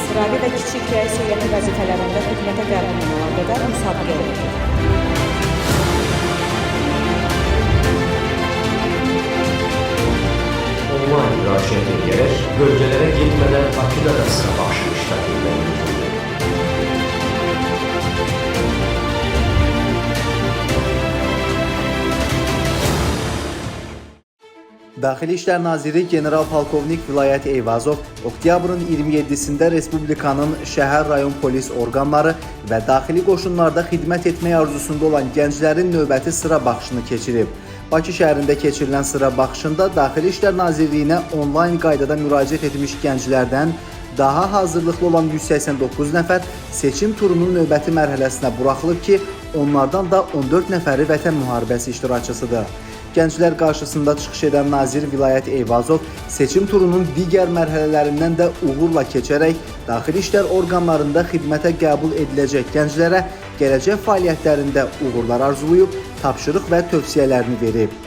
sıravi və kiçik rəis heyəti vəzifələrində xidmətə qəbul olan qədər müsabiqə olunacaq. Onlayn müraciət edərək bölgələrə getmədən Bakıda da sıra baxışı iştirak etmək mümkündür. Daxili İşlər Naziri General-Polkovnik Vilayət Eyvazov oktyabrın 27-sində Respublikanın şəhər rayon polis orqanları və daxili qoşunlarda xidmət etmək arzusunda olan gənclərin növbəti sıra baxışını keçirib. Bakı şəhərində keçirilən sıra baxışında Daxili İşlər Nazirliyinə onlayn qaydada müraciət etmiş gənclərdən daha hazırlıqlı olan 189 nəfər seçim turunun növbəti mərhələsinə buraxılıb ki, onlardan da 14 nəfəri vətən müharibəsi iştirakçısıdır. Gənclər qarşısında çıxış edən Nazir Vilayət Eyvazov seçim turunun digər mərhələlərindən də uğurla keçərək daxili işlər orqanlarında xidmətə qəbul ediləcək gənclərə gələcək fəaliyyətlərində uğurlar arzulayıb, tapşırıq və tövsiyələrini verib.